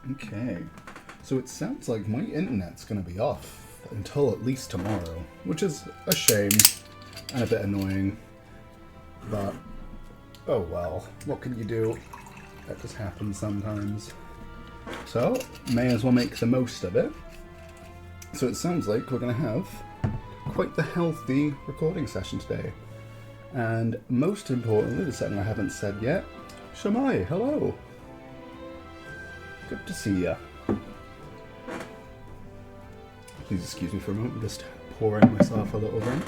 Okay, so it sounds like my internet's going to be off until at least tomorrow, which is a shame and a bit annoying, but oh well, what can you do? That just happens sometimes. So, may as well make the most of it. So it sounds like we're going to have quite the healthy recording session today. And most importantly, the something I haven't said yet, Shamai, hello! Good to see ya. Please excuse me for a moment, I'm just pouring myself a little drink.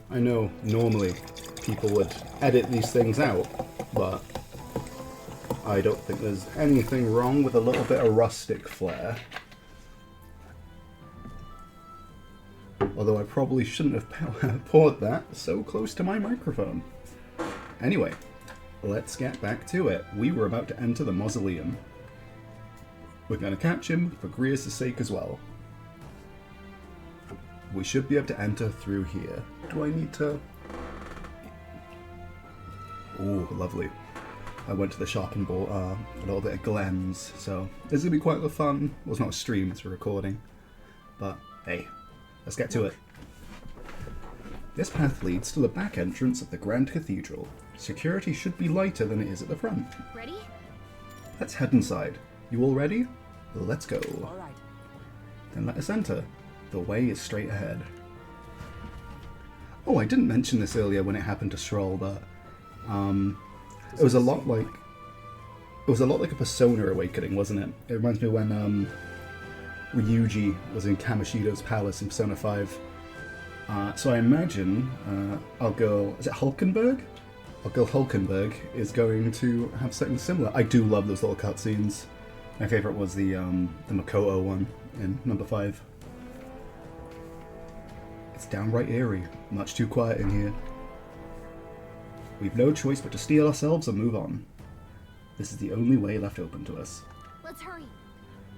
I know normally people would edit these things out, but I don't think there's anything wrong with a little bit of rustic flair. Although I probably shouldn't have poured that so close to my microphone. Anyway, let's get back to it. We were about to enter the mausoleum. We're going to catch him for Grius' sake as well. We should be able to enter through here. Do I need to... Oh, lovely. I went to the shop and bought a little bit of Glens, so this is going to be quite a fun... Well, it's not a stream, it's a recording. But, hey, let's get to it. This path leads to the back entrance of the Grand Cathedral. Security should be lighter than it is at the front. Ready? Let's head inside. You all ready? Let's go. All right. Then let us enter. The way is straight ahead. Oh, I didn't mention this earlier when it happened to Stroll, but it was a lot like a Persona Awakening, wasn't it? It reminds me when Ryuji was in Kamoshida's palace in Persona 5. So I imagine our girl, is it Hulkenberg? Our girl Hulkenberg is going to have something similar. I do love those little cutscenes. My favourite was the Makoto one in number 5. It's downright eerie. Much too quiet in here. We've no choice but to steel ourselves and move on. This is the only way left open to us. Let's hurry.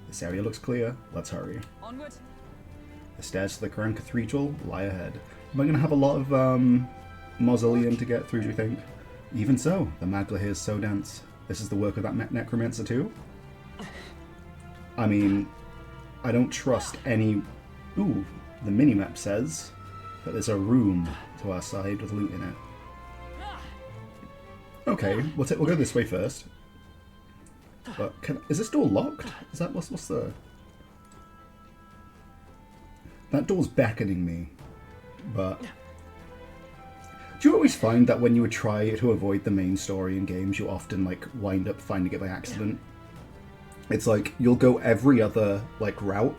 This area looks clear. Let's hurry. Onward. The stairs to the Grand Cathedral lie ahead. Am I going to have a lot of mausoleum to get through, do you think? Even so, the Magla here is so dense. This is the work of that necromancer too? I mean, I don't trust any... Ooh, the minimap says that there's a room to our side with loot in it. Okay, we'll go this way first. But is this door locked? Is that what's the... That door's beckoning me, but... Do you always find that when you would try to avoid the main story in games, you often, like, wind up finding it by accident? It's like, you'll go every other, like, route,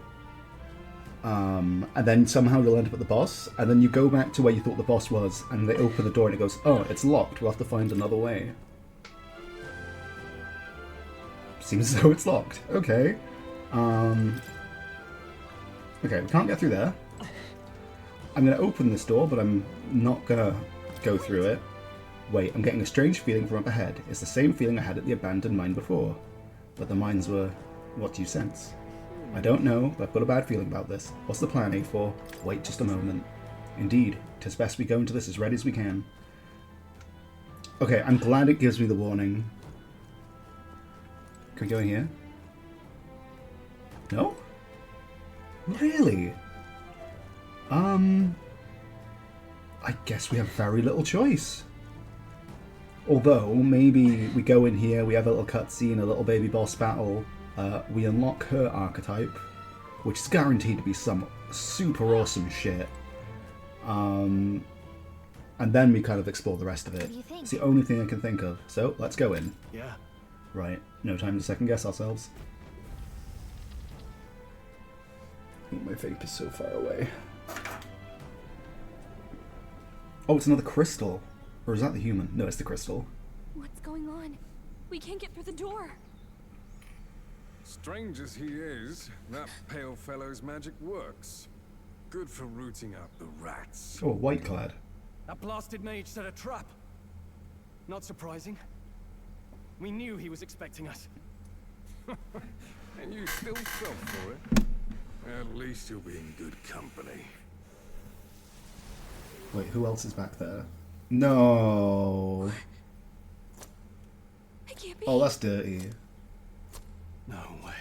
and then somehow you'll end up at the boss, and then you go back to where you thought the boss was, and they open the door and it goes, oh, it's locked, we'll have to find another way. Seems as though it's locked. Okay. Okay, we can't get through there. I'm going to open this door, but I'm not going to go through it. Wait, I'm getting a strange feeling from up ahead. It's the same feeling I had at the abandoned mine before. But the mines were... What do you sense? I don't know, but I've got a bad feeling about this. What's the plan, A4? Wait just a moment. Indeed, 'tis best we go into this as ready as we can. Okay, I'm glad it gives me the warning. Can we go in here? No? Really? I guess we have very little choice. Although, maybe we go in here, we have a little cutscene, a little baby boss battle, we unlock her archetype, which is guaranteed to be some super awesome shit. And then we kind of explore the rest of it. What do you think? It's the only thing I can think of. So, let's go in. Yeah. Right, no time to second guess ourselves. My vape is so far away. Oh, it's another crystal. Or is that the human? No, it's the crystal. What's going on? We can't get through the door. Strange as he is, that pale fellow's magic works. Good for rooting out the rats. Oh, white clad. That blasted mage set a trap. Not surprising. We knew he was expecting us. And you still fell for it? At least you'll be in good company. Wait, who else is back there? No. be? Oh, that's dirty. No way.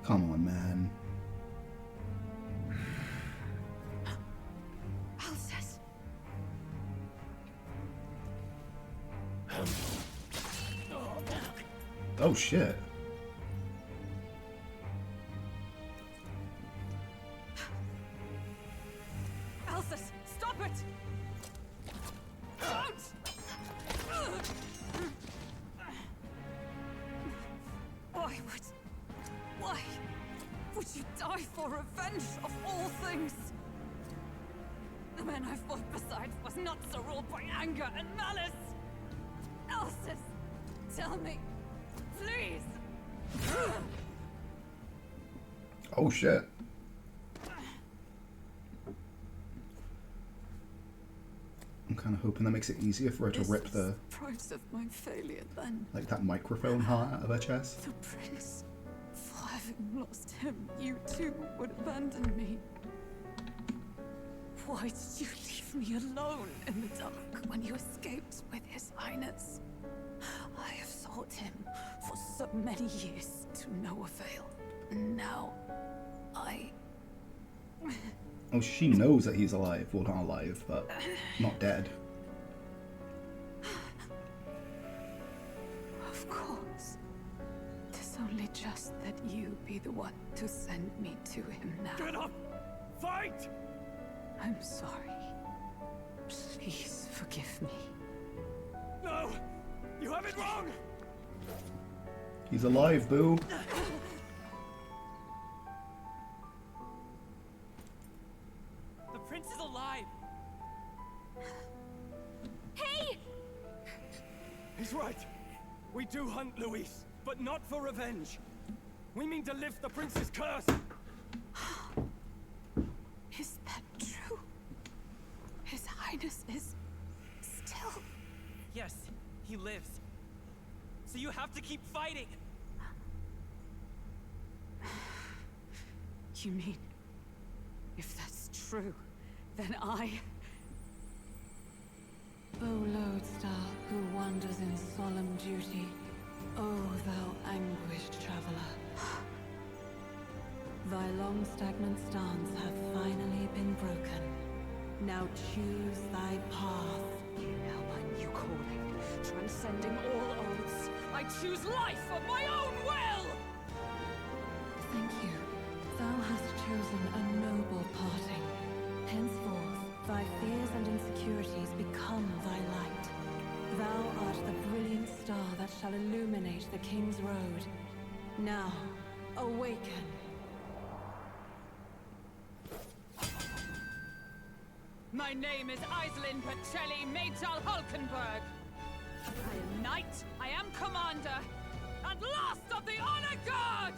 Come on, man. Alcest. Oh, shit. Alcest, stop it! Don't! Why would you die for revenge of all things? The men I fought besides was not so ruled by anger and malice. Alcest, tell me, please. Oh, shit. I'm kind of hoping that makes it easier for her to rip the, Price of my failure then. like, that microphone heart out of her chest. The prince. For having lost him, you too would abandon me. Why did you leave me alone in the dark when you escaped with his highness? I have sought him for so many years to no avail. Now, Oh, she knows that he's alive. Well, not alive, but not dead. Of course. 'Tis only just that you be the one to send me to him now. Get up! Fight! I'm sorry. Please forgive me. No! You have it wrong! He's alive, boo. The prince is alive! Hey! He's right. We do hunt Luis, but not for revenge. We mean to lift the prince's curse. Is that true? His Highness is still... Yes, he lives. So you have to keep fighting. You mean, if that's true, then I... O lodestar who wanders in solemn duty, O thou anguished traveler. Thy long stagnant stance hath finally been broken. Now choose thy path. Now my new calling, transcending all oaths, I choose life of my own will! Thank you. Thou hast chosen a noble parting. Henceforth, thy fears and insecurities become thy light. Thou art the brilliant star that shall illuminate the King's Road. Now, awaken. My name is Iselin Pacelli Maytal Hulkenberg. I am knight, I am commander, and last of the Honor Guard!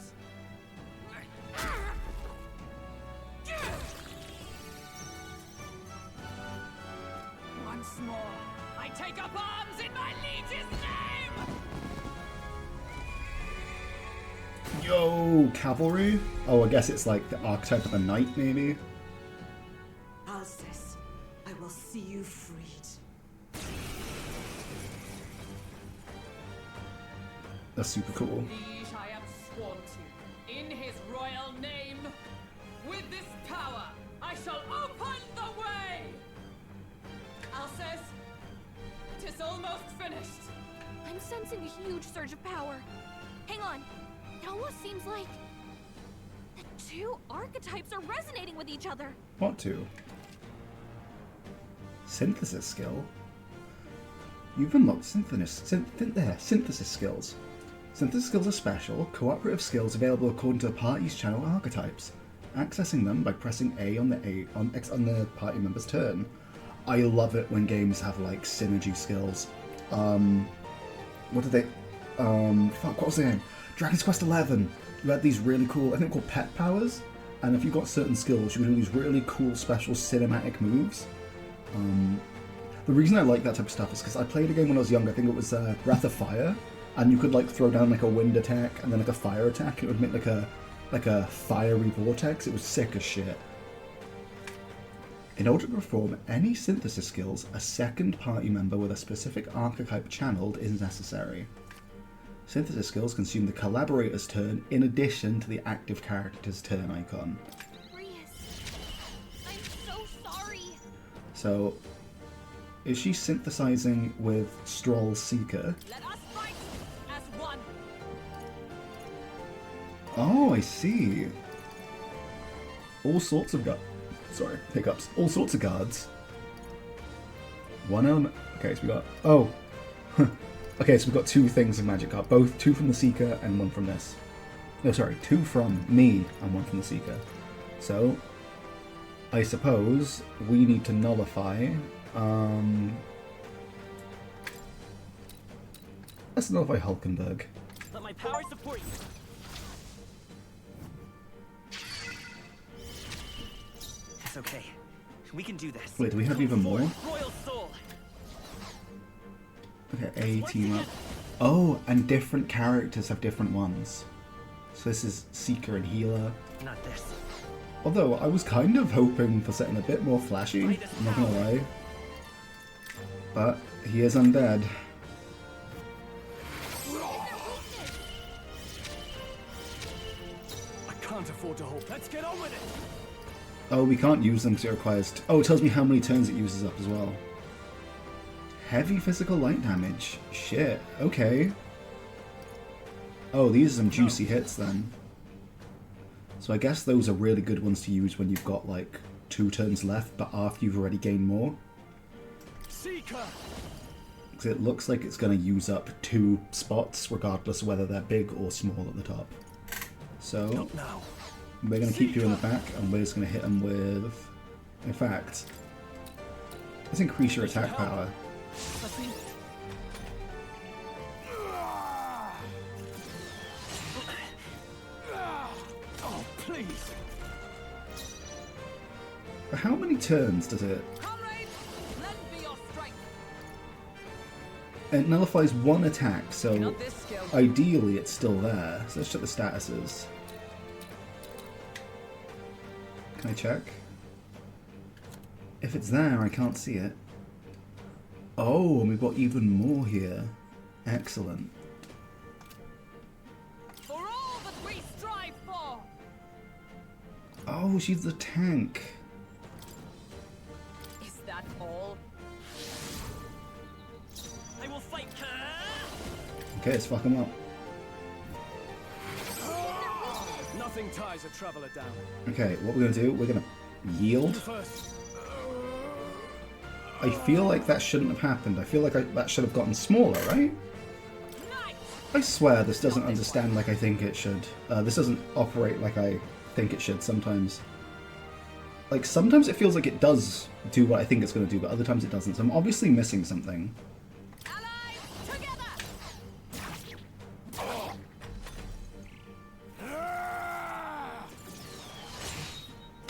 Once more, I take up arms in my liege's name! Yo, cavalry? Oh, I guess it's like the archetype of a knight, maybe? Alcest, I will see you freed. That's super cool. Liege I am sworn to, in his royal name. With this power, I shall open the way! Alcest, 'tis almost finished. I'm sensing a huge surge of power. Hang on. It almost seems like the two archetypes are resonating with each other. What to? Synthesis skill? You've unlocked synthesis skills. Synthesis skills are special, cooperative skills available according to the party's channel archetypes. Accessing them by pressing A on the party member's turn. I love it when games have like synergy skills. What did they? Fuck, what was the name? Dragon's Quest XI. You had these really cool, I think called pet powers, and if you got certain skills, you could do these really cool special cinematic moves. The reason I like that type of stuff is because I played a game when I was young. I think it was Breath of Fire, and you could like throw down like a wind attack and then like a fire attack. It would make like a fiery vortex. It was sick as shit. In order to perform any synthesis skills, a second party member with a specific archetype channeled is necessary. Synthesis skills consume the collaborator's turn in addition to the active character's turn icon. I'm so sorry. So, is she synthesizing with Stroll Seeker? Let us fight as one. Oh, I see. All sorts of hiccups. All sorts of guards. One element. Okay, so we got. Oh. Okay, so we've got two things of magic card. Both two from the Seeker and one from this. No, sorry, two from me and one from the Seeker. So, I suppose we need to nullify. Let's nullify Hulkenberg. Let my power support you. It's okay. We can do this. Wait, do we have even more? Royal Soul. Okay, A team up. Oh, and different characters have different ones. So this is Seeker and Healer. Not this. Although I was kind of hoping for something a bit more flashy, I'm not gonna lie. But he is undead. I can't afford to hold. Let's get on with it. Oh, we can't use them because it requires... Oh, it tells me how many turns it uses up as well. Heavy physical light damage. Shit, okay. Oh, these are some juicy hits then. So I guess those are really good ones to use when you've got like 2 turns left, but after you've already gained more. Seeker. Because it looks like it's going to use up 2 spots, regardless of whether they're big or small at the top. So, Not now. we're going to keep you in the back, and we're just going to hit them with... In fact, let's increase your attack power. Oh, please. How many turns does it... Comrades, lend me your strength. It nullifies 1 attack, so Not this skill. ideally it's still there. So let's check the statuses. Can I check? If it's there, I can't see it. Oh, and we've got even more here. Excellent. For all that we strive for. Oh, she's the tank. Is that all? I will fight. Okay, let's fuck him up. Nothing ties a traveler down. Okay, what we're gonna do, we're gonna yield. First. I feel like that shouldn't have happened. I feel like that should have gotten smaller, right? I swear this doesn't understand like I think it should. This doesn't operate like I think it should sometimes. Like, sometimes it feels like it does do what I think it's going to do, but other times it doesn't. So I'm obviously missing something. Allies together.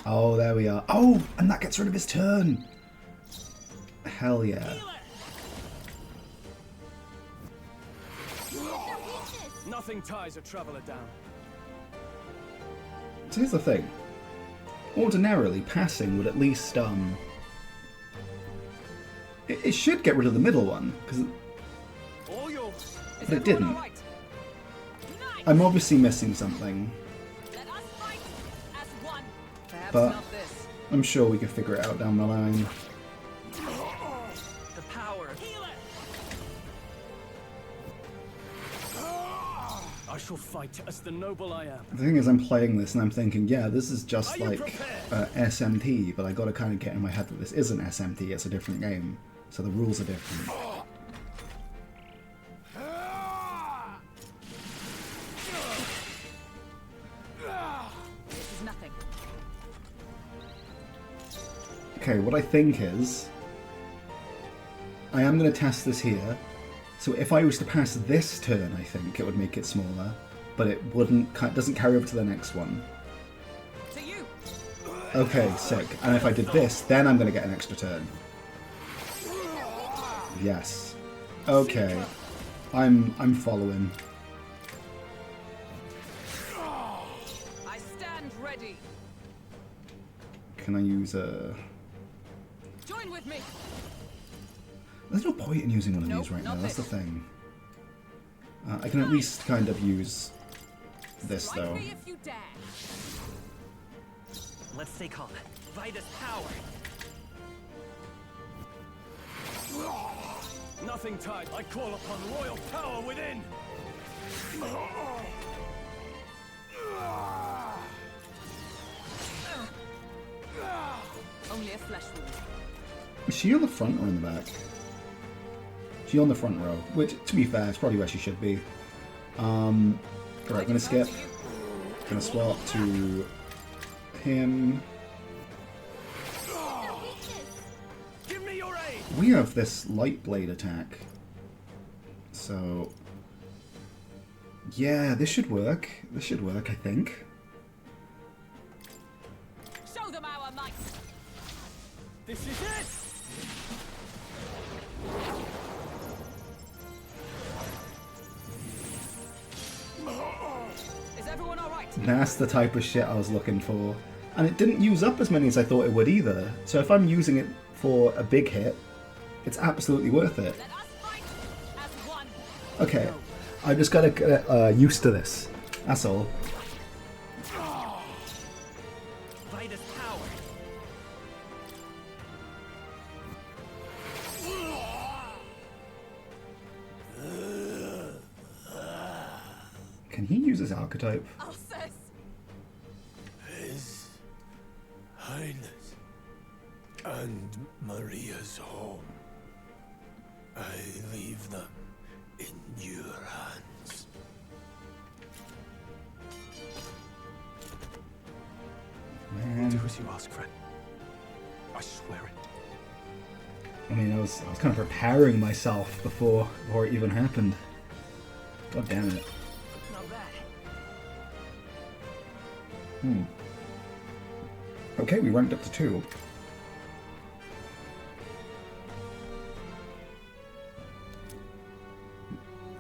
Oh, there we are. Oh, and that gets rid of his turn. Hell yeah. Nothing ties a traveler down. So here's the thing. Ordinarily, passing would at least, it should get rid of the middle one, because All yours. but it didn't. I'm obviously missing something, Let us fight as one. Perhaps but not this. I'm sure we can figure it out down the line. The power. I shall fight as the noble I am. The thing is, I'm playing this and I'm thinking, yeah, this is just Are you like prepared? SMT, but I gotta kind of get in my head that this isn't SMT, it's a different game, so the rules are different. This is nothing. Okay, what I think is, I am going to test this here. So if I was to pass this turn, I think it would make it smaller, but it doesn't carry over to the next one. To you. Okay, sick. And if I did this, then I'm going to get an extra turn. Yes. Okay. I'm following. I stand ready. Can I use a... There's no point in using one of these right now, that's the thing. I can at least kind of use this, though. Me if you dare. Let's stay calm. Vida's power. Nothing tied. I call upon royal power within. Only a flesh wound. Is she on the front or in the back? She's on the front row, which, to be fair, is probably where she should be. Alright, gonna skip. Gonna swap to him. Give me your aid. We have this light blade attack. So... yeah, this should work. This should work, I think. Show them our might. This is it. Is everyone alright? That's the type of shit I was looking for. And it didn't use up as many as I thought it would either. So if I'm using it for a big hit, it's absolutely worth it. Let us fight as one. Okay, I just gotta get used to this. That's all. Vida's power. Can he use his archetype? Alcest. His Highness and Maria's home. I leave them in your hands. Man. Do as you ask, friend. I swear it. I mean, I was kind of preparing myself before it even happened. God damn it. Not bad. Okay, we ranked up to 2.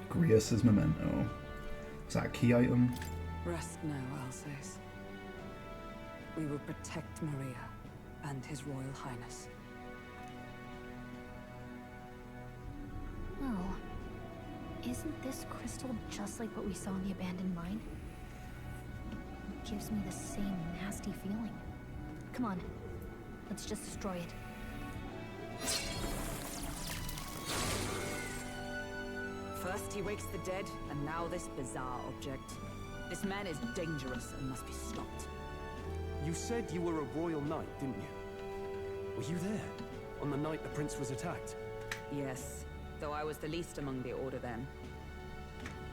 Grius's memento. Is that a key item? Rest now, Alsace. We will protect Maria and His Royal Highness. Oh. Isn't this crystal just like what we saw in the abandoned mine? It gives me the same nasty feeling. Come on. Let's just destroy it. First he wakes the dead, and now this bizarre object. This man is dangerous and must be stopped. You said you were a royal knight, didn't you? Were you there on the night the prince was attacked? Yes, though I was the least among the Order then.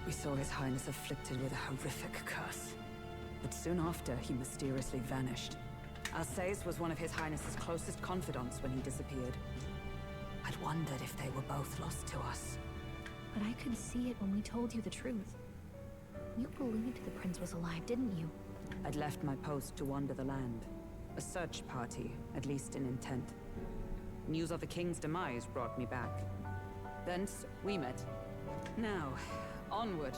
We saw His Highness afflicted with a horrific curse. But soon after, he mysteriously vanished. Alsace was one of His Highness's closest confidants when he disappeared. I'd wondered if they were both lost to us. But I could see it when we told you the truth. You believed the prince was alive, didn't you? I'd left my post to wander the land. A search party, at least in intent. News of the king's demise brought me back. Thence, we met. Now, onward.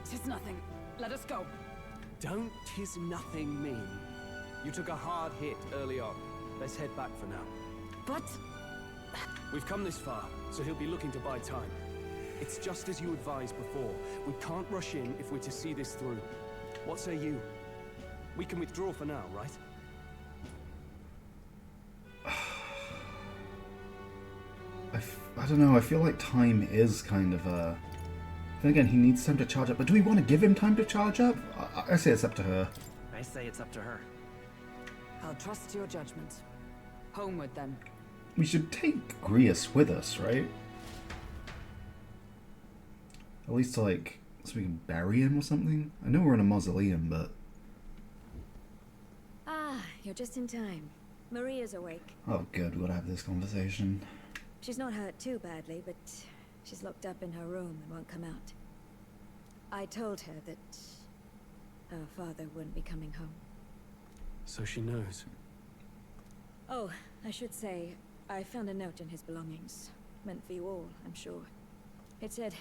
'Tis nothing. Let us go. Don't tis nothing mean. You took a hard hit early on. Let's head back for now. But... We've come this far, so he'll be looking to buy time. It's just as you advised before. We can't rush in if we're to see this through. What say you? We can withdraw for now, right? I don't know, I feel like time is kind of a... Then again, he needs time to charge up, but do we want to give him time to charge up? I say it's up to her. I say it's up to her. I'll trust your judgment. Homeward, then. We should take Grius with us, right? At least, like, so we can bury him or something? I know we're in a mausoleum, but... Ah, you're just in time. Maria's awake. Oh, good, we'll have this conversation. She's not hurt too badly, but she's locked up in her room and won't come out. I told her that our father wouldn't be coming home. So she knows. Oh, I should say, I found a note in his belongings. Meant for you all, I'm sure. It said,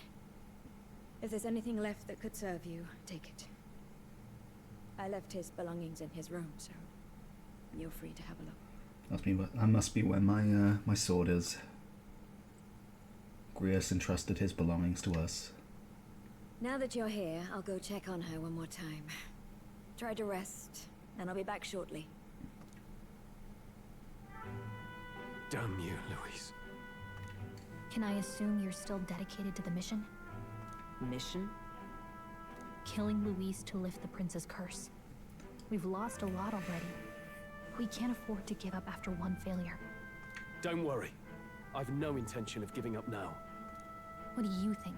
if there's anything left that could serve you, take it. I left his belongings in his room, so you're free to have a look. That must be where my sword is. Grius entrusted his belongings to us. Now that you're here, I'll go check on her one more time. Try to rest, and I'll be back shortly. Damn you, Louise. Can I assume you're still dedicated to the mission? Mission? Killing Louise to lift the prince's curse. We've lost a lot already. We can't afford to give up after one failure. Don't worry. I've no intention of giving up now. What do you think?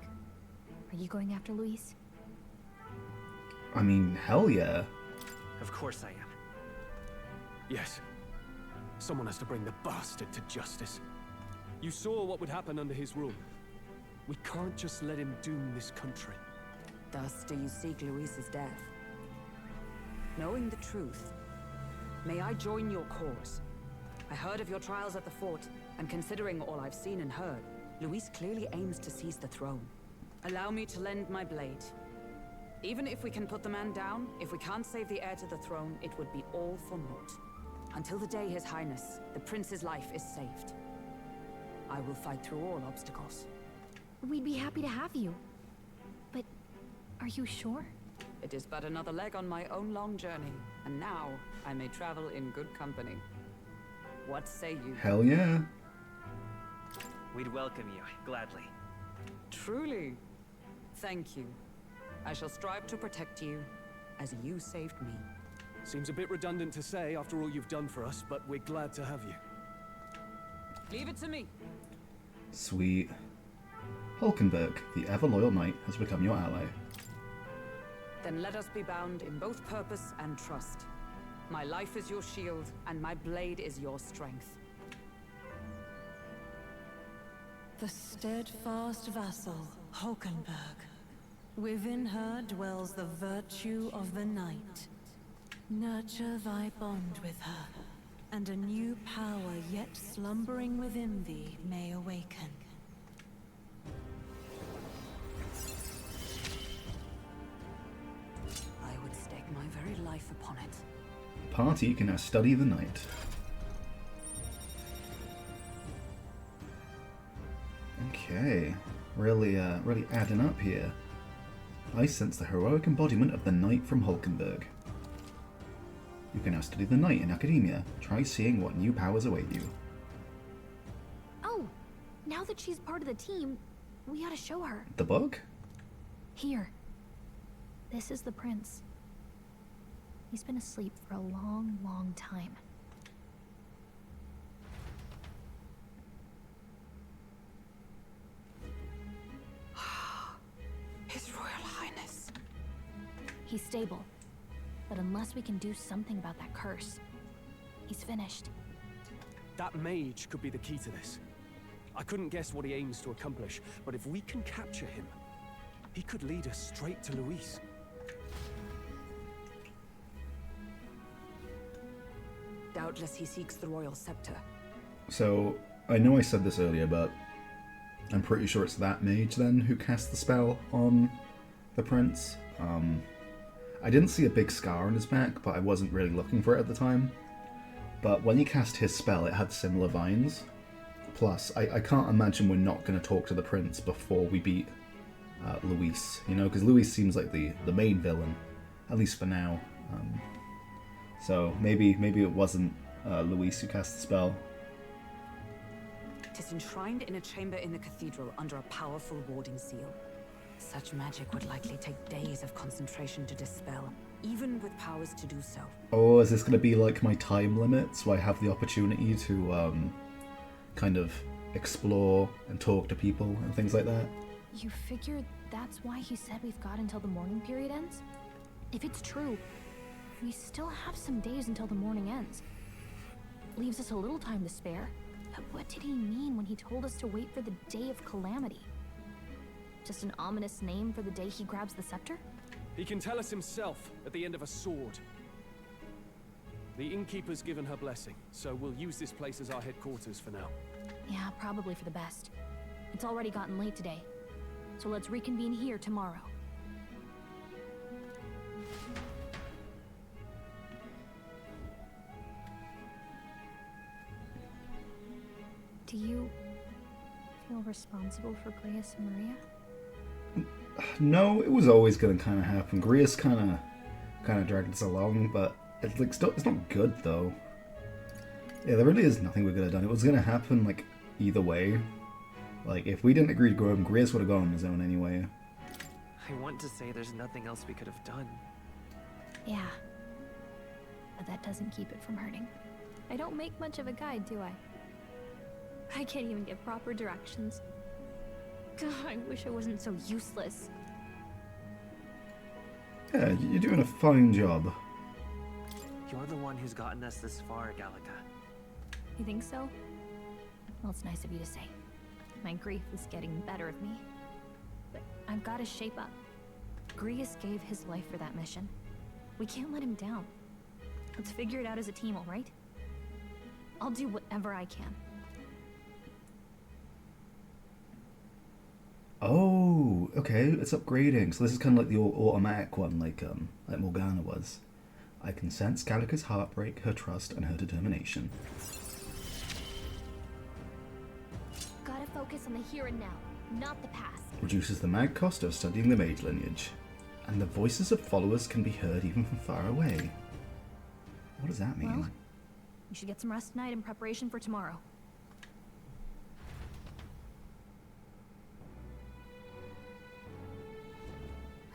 Are you going after Louise? I mean, hell yeah. Of course I am. Yes. Someone has to bring the bastard to justice. You saw what would happen under his rule. We can't just let him doom this country. Thus do you seek Louise's death? Knowing the truth, may I join your cause? I heard of your trials at the fort, and considering all I've seen and heard, Louise clearly aims to seize the throne. Allow me to lend my blade. Even if we can put the man down, if we can't save the heir to the throne, it would be all for naught. Until the day His Highness, the prince's life is saved. I will fight through all obstacles. We'd be happy to have you. But are you sure? It is but another leg on my own long journey, and now I may travel in good company. What say you? Hell yeah. We'd welcome you, gladly. Truly. Thank you. I shall strive to protect you, as you saved me. Seems a bit redundant to say after all you've done for us, but we're glad to have you. Leave it to me. Sweet. Hulkenberg, the ever-loyal knight, has become your ally. Then let us be bound in both purpose and trust. My life is your shield, and my blade is your strength. The steadfast vassal, Hulkenberg. Within her dwells the virtue of the knight. Nurture thy bond with her, and a new power yet slumbering within thee may awaken. I would stake my very life upon it. Party can now study the knight. Okay, really adding up here. I sense the heroic embodiment of the knight from Hulkenberg. You can now study the knight in academia. Try seeing what new powers await you. Oh, now that she's part of the team, we ought to show her. The book? Here. This is the prince. He's been asleep for a long, long time. His Royal Highness. He's stable. But unless we can do something about that curse, he's finished. That mage could be the key to this. I couldn't guess what he aims to accomplish, but if we can capture him, he could lead us straight to Louise. Doubtless he seeks the royal scepter. So, I know I said this earlier, but I'm pretty sure it's that mage then who cast the spell on the prince. I didn't see a big scar on his back, but I wasn't really looking for it at the time. But when he cast his spell, it had similar vines. Plus, I can't imagine we're not going to talk to the prince before we beat Louise, you know, because Louise seems like the main villain, at least for now. So maybe it wasn't Louise who cast the spell. It is enshrined in a chamber in the cathedral under a powerful warding seal. Such magic would likely take days of concentration to dispel, even with powers to do so. Oh, is this going to be like my time limit, so I have the opportunity to kind of explore and talk to people and things like that? You figure that's why he said we've got until the mourning period ends? If it's true, we still have some days until the mourning ends. Leaves us a little time to spare. But what did he mean when he told us to wait for the day of calamity? Just an ominous name for the day he grabs the scepter? He can tell us himself at the end of a sword. The innkeeper's given her blessing, so we'll use this place as our headquarters for now. Yeah, probably for the best. It's already gotten late today, so let's reconvene here tomorrow. Do you feel responsible for Grius and Maria? No, it was always going to kind of happen. Grius kind of dragged us along, but it's like it's not good though. Yeah, there really is nothing we could have done. It was going to happen like either way. Like if we didn't agree to go home, Grius would have gone on his own anyway. I want to say there's nothing else we could have done. Yeah. But that doesn't keep it from hurting. I don't make much of a guide, do I? I can't even give proper directions. God, I wish I wasn't so useless. Yeah, you're doing a fine job. You're the one who's gotten us this far, Gallica. You think so? Well, it's nice of you to say. My grief is getting the better of me. But I've got to shape up. Grius gave his life for that mission. We can't let him down. Let's figure it out as a team, all right? I'll do whatever I can. Oh, okay, it's upgrading. So this is kind of like the automatic one, like Morgana was. I can sense Gallica's heartbreak, her trust, and her determination. Gotta focus on the here and now, not the past. Reduces the mag cost of studying the mage lineage. And the voices of followers can be heard even from far away. What does that mean? Well, you should get some rest tonight in preparation for tomorrow.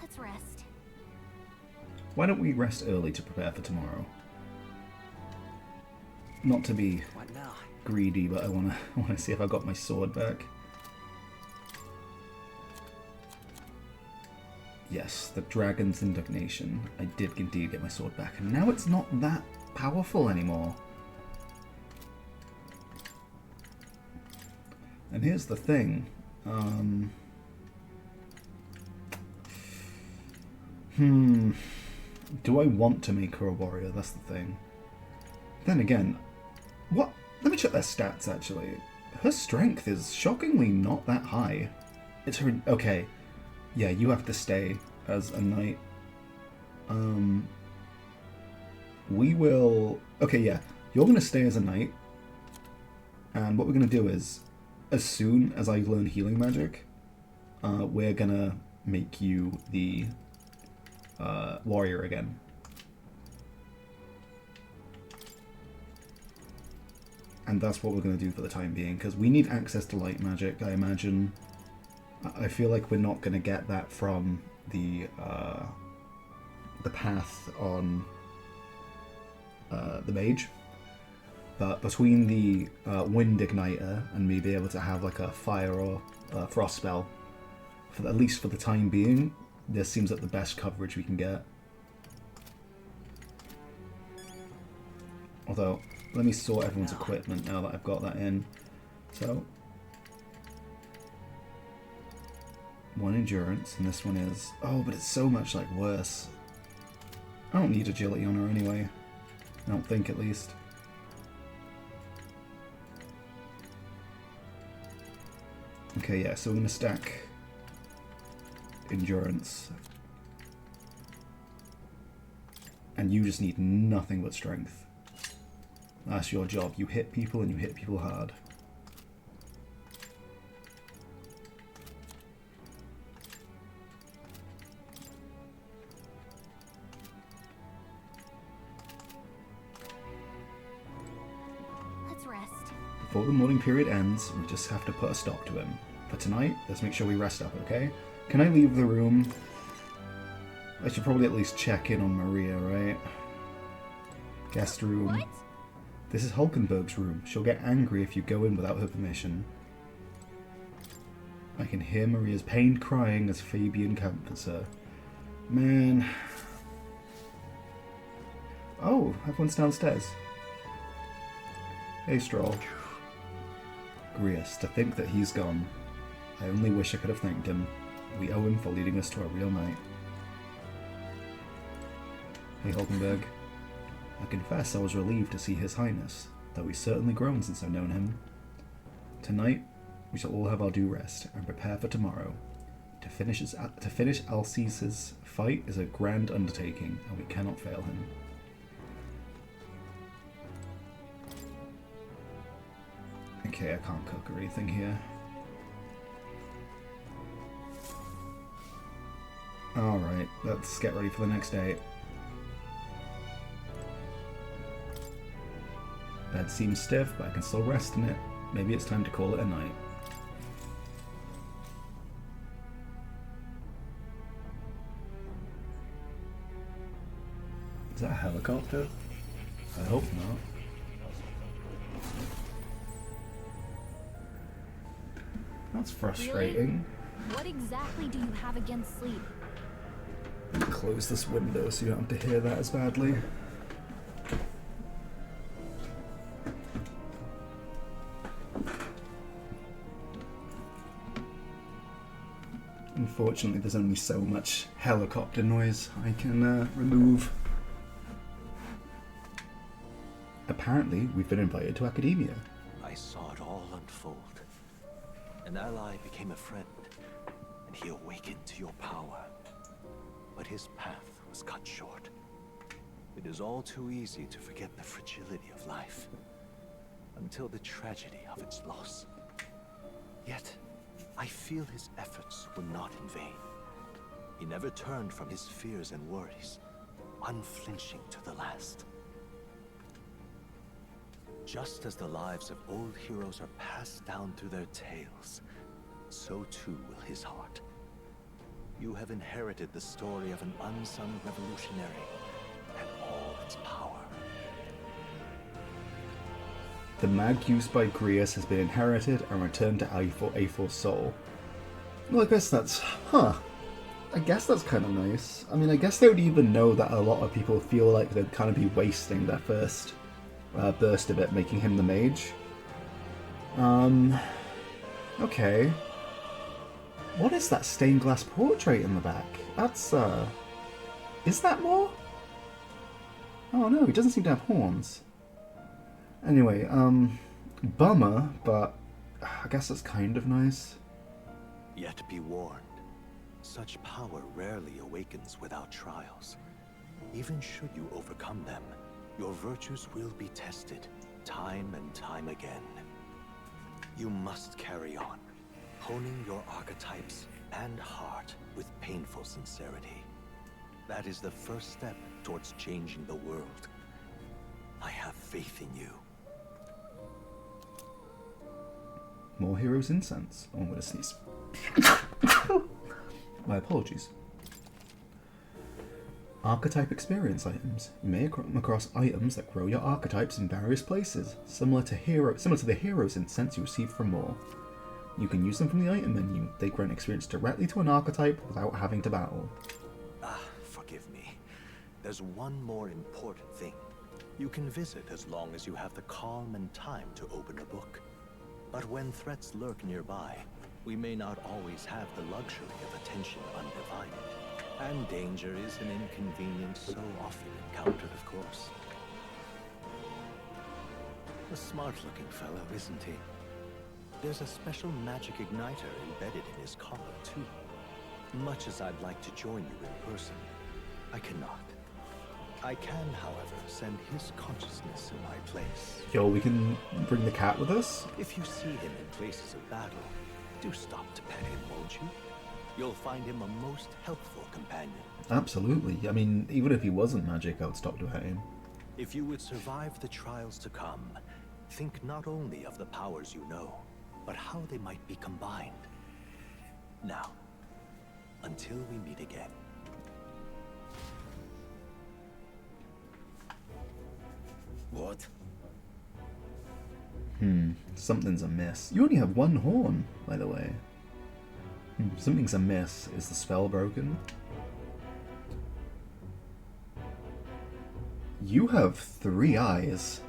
Let's rest. Why don't we rest early to prepare for tomorrow? Not to be What now? greedy, but I wanna see if I got my sword back. Yes, the dragon's indignation. I did indeed get my sword back, and now it's not that powerful anymore. And here's the thing. Do I want to make her a warrior? That's the thing. Then again, what? Let me check their stats, actually. Her strength is shockingly not that high. It's her... Okay. Yeah, you have to stay as a knight. We will... Okay, yeah. You're going to stay as a knight. And what we're going to do is, as soon as I learn healing magic, we're going to make you the warrior again. And that's what we're going to do for the time being, because we need access to light magic, I imagine. I feel like we're not going to get that from the path on the mage. But between the wind igniter and me being able to have like a fire or frost spell, at least for the time being, this seems like the best coverage we can get. Although, let me sort everyone's equipment now that I've got that in. So, 1 endurance, and this one is... Oh, but it's so much, like, worse. I don't need agility on her anyway. I don't think, at least. Okay, yeah, so we're going to stack endurance. And you just need nothing but strength. That's your job. You hit people and you hit people hard. Let's rest. Before the morning period ends, we just have to put a stop to him. For tonight, let's make sure we rest up, okay? Can I leave the room? I should probably at least check in on Maria, right? Guest room. What? This is Hulkenberg's room. She'll get angry if you go in without her permission. I can hear Maria's pained crying as Fabian comforts her. Man. Oh, everyone's downstairs. Hey, Stroll. Grius, to think that he's gone. I only wish I could have thanked him. We owe him for leading us to a real night. Hey, Hulkenberg. I confess I was relieved to see His Highness, though he's certainly grown since I've known him. Tonight, we shall all have our due rest and prepare for tomorrow. To finish Alcesse's fight is a grand undertaking, and we cannot fail him. Okay, I can't cook or anything here. Alright, let's get ready for the next day. Bed seems stiff, but I can still rest in it. Maybe it's time to call it a night. Is that a helicopter? I hope not. That's frustrating. Really? What exactly do you have against sleep? Close this window so you don't have to hear that as badly. Unfortunately, there's only so much helicopter noise I can remove. Apparently, we've been invited to academia. I saw it all unfold. An ally became a friend, and he awakened to your power. But his path was cut short. It is all too easy to forget the fragility of life, until the tragedy of its loss. Yet, I feel his efforts were not in vain. He never turned from his fears and worries, unflinching to the last. Just as the lives of old heroes are passed down through their tales, so too will his heart. You have inherited the story of an unsung revolutionary and all its power. The mag used by Grius has been inherited and returned to A4's soul. Well, I guess that's... I guess that's kind of nice. I mean, I guess they would even know that a lot of people feel like they'd kind of be wasting their first burst of it, making him the mage. Okay. What is that stained glass portrait in the back? That's, is that more? Oh no, he doesn't seem to have horns. Anyway, bummer, but I guess that's kind of nice. Yet be warned, such power rarely awakens without trials. Even should you overcome them, your virtues will be tested, time and time again. You must carry on, honing your archetypes and heart with painful sincerity. That is the first step towards changing the world. I have faith in you. More heroes' incense. Oh, I'm gonna sneeze. My apologies. Archetype experience items. You may come across items that grow your archetypes in various places, similar to the hero's incense you receive from more. You can use them from the item menu. They grant experience directly to an archetype without having to battle. Forgive me. There's one more important thing. You can visit as long as you have the calm and time to open a book. But when threats lurk nearby, we may not always have the luxury of attention undivided. And danger is an inconvenience so often encountered, of course. A smart-looking fellow, isn't he? There's a special magic igniter embedded in his collar, too. Much as I'd like to join you in person, I cannot. I can, however, send his consciousness in my place. Yo, we can bring the cat with us? If you see him in places of battle, do stop to pet him, won't you? You'll find him a most helpful companion. Absolutely. I mean, even if he wasn't magic, I would stop to pet him. If you would survive the trials to come, think not only of the powers you know, but how they might be combined. Now, until we meet again. What? Something's amiss. You only have one horn, by the way. Something's amiss. Is the spell broken? You have 3 eyes.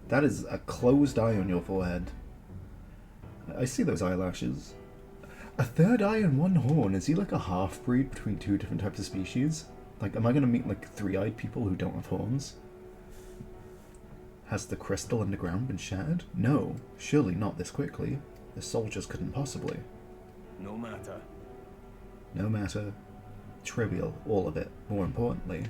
That is a closed eye on your forehead. I see those eyelashes. A 3rd eye and 1 horn. Is he like a half-breed between 2 different types of species? Like, am I gonna meet like 3-eyed people who don't have horns? Has the crystal underground been shattered? No, surely not this quickly. The soldiers couldn't possibly. No matter. No matter. Trivial, all of it, more importantly.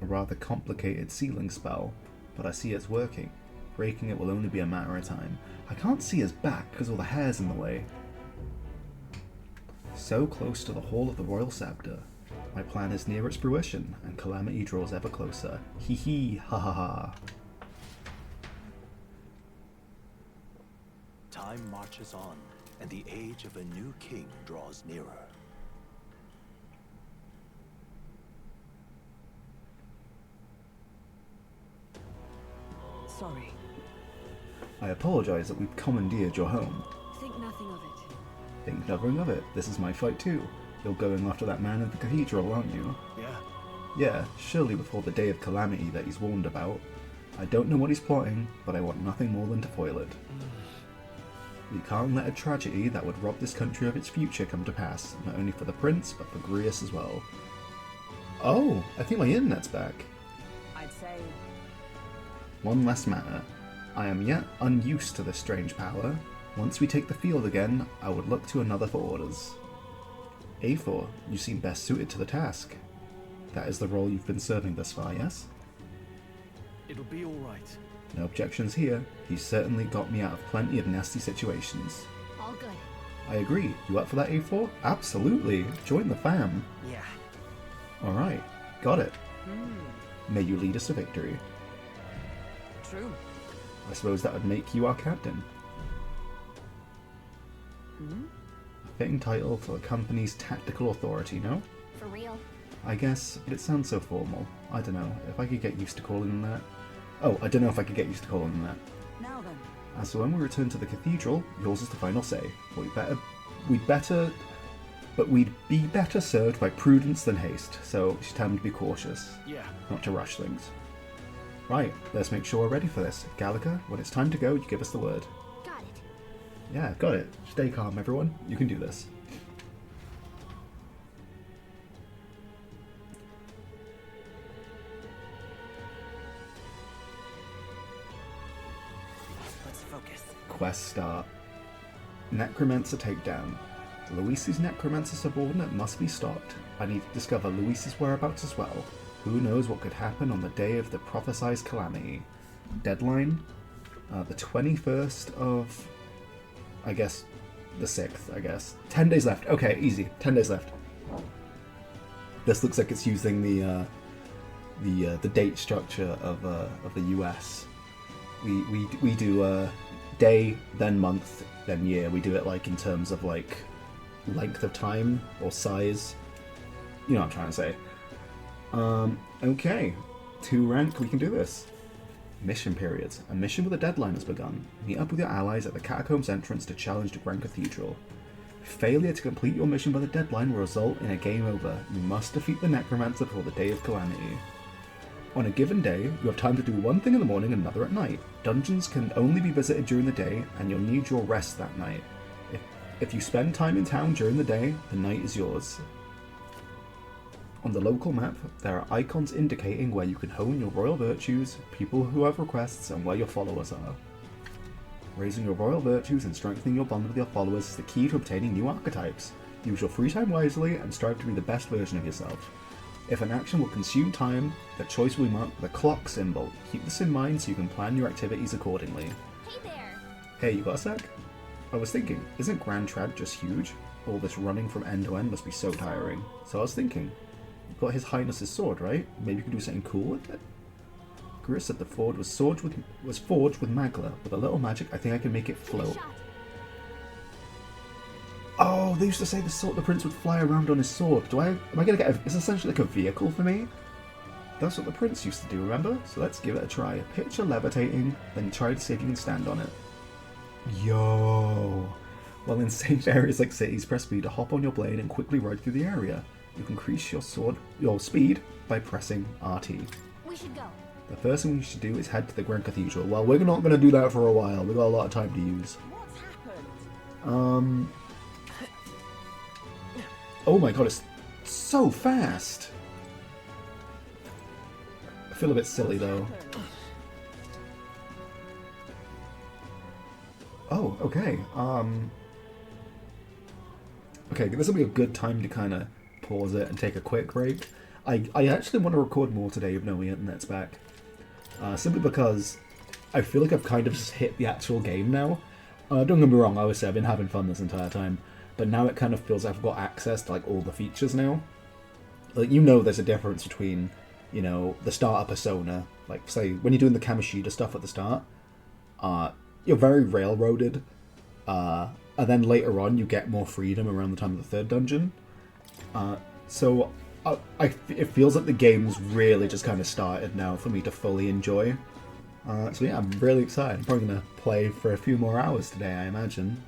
A rather complicated sealing spell. but I see it's working. Breaking it will only be a matter of time. I can't see his back because all the hair's in the way. So close to the Hall of the Royal Scepter. My plan is near its fruition, and calamity draws ever closer. Hee hee, ha ha ha. Time marches on, and the age of a new king draws nearer. Sorry. I apologize that we've commandeered your home. Think nothing of it. Think nothing of it. This is my fight too. You're going after that man in the cathedral, aren't you? Yeah. Yeah, surely before the day of calamity that he's warned about. I don't know what he's plotting, but I want nothing more than to foil it. We can't let a tragedy that would rob this country of its future come to pass, not only for the prince, but for Grius as well. Oh, I think my internet's back. I'd say... One last matter. I am yet unused to this strange power. Once we take the field again, I would look to another for orders. A4, you seem best suited to the task. That is the role you've been serving thus far, yes? It'll be all right. No objections here. He's certainly got me out of plenty of nasty situations. All good. I agree. You up for that, A4? Absolutely. Join the fam. Yeah. Alright. Got it. May you lead us to victory. True. I suppose that would make you our captain. A fitting title for the company's tactical authority, no? For real. I guess, but it sounds so formal. I don't know if I could get used to calling them that. Oh, I don't know if I could get used to calling them that. Now then. As for when we return to the cathedral, yours is the final say. We'd be better served by prudence than haste, so it's time to be cautious. Yeah. Not to rush things. Right, let's make sure we're ready for this. Gallagher, when it's time to go, you give us the word. Got it. Yeah, got it. Stay calm, everyone. You can do this. Let's focus. Quest start. Necromancer takedown. Luis's Necromancer subordinate must be stopped. I need to discover Luis's whereabouts as well. Who knows what could happen on the day of the prophesized calamity. Deadline? The 21st of... I guess... the 6th, I guess. 10 days left. Okay, easy. 10 days left. This looks like it's using the date structure of the US. We do day, then month, then year. We do it like in terms of like length of time or size. You know what I'm trying to say. Okay. 2 rank, we can do this. Mission periods. A mission with a deadline has begun. Meet up with your allies at the catacombs entrance to challenge the Grand Cathedral. Failure to complete your mission by the deadline will result in a game over. You must defeat the Necromancer before the day of calamity. On a given day, you have time to do one thing in the morning and another at night. Dungeons can only be visited during the day, and you'll need your rest that night. If you spend time in town during the day, the night is yours. On the local map, there are icons indicating where you can hone your royal virtues, people who have requests, and where your followers are. Raising your royal virtues and strengthening your bond with your followers is the key to obtaining new archetypes. Use your free time wisely and strive to be the best version of yourself. If an action will consume time, the choice will be marked with a clock symbol. Keep this in mind so you can plan your activities accordingly. Hey there. Hey, you got a sec? I was thinking, isn't Grand Trad just huge? All this running from end to end must be so tiring. So I was thinking, you've got His Highness's sword, right? Maybe you could do something cool with it? Grius said the sword was forged with magla. With a little magic, I think I can make it float. Oh, they used to say the prince would fly around on his sword. Am I gonna get it's essentially like a vehicle for me? That's what the prince used to do, remember? So let's give it a try. Picture levitating, then try to see if you can stand on it. Yo! While in safe areas like cities, press B to hop on your blade and quickly ride through the area. You can increase your speed by pressing RT. We should go. The first thing we should do is head to the Grand Cathedral. Well, we're not going to do that for a while. We've got a lot of time to use. What's happened? Oh my god, it's so fast! I feel a bit silly, though. Oh, okay. Okay, this will be a good time to kind of pause it and take a quick break. I actually want to record more today, even though my internet's back. simply because I feel like I've kind of just hit the actual game now. Don't get me wrong, obviously I've been having fun this entire time, but now it kind of feels like I've got access to like all the features now. Like, you know, there's a difference between, you know, the starter persona, like say when you're doing the Kamoshida stuff at the start, you're very railroaded, and then later on you get more freedom around the time of the third dungeon. So it feels like the game's really just kind of started now for me to fully enjoy. So yeah, I'm really excited. I'm probably going to play for a few more hours today, I imagine.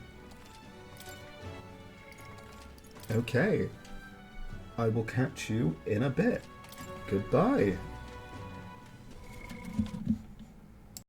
Okay. I will catch you in a bit. Goodbye.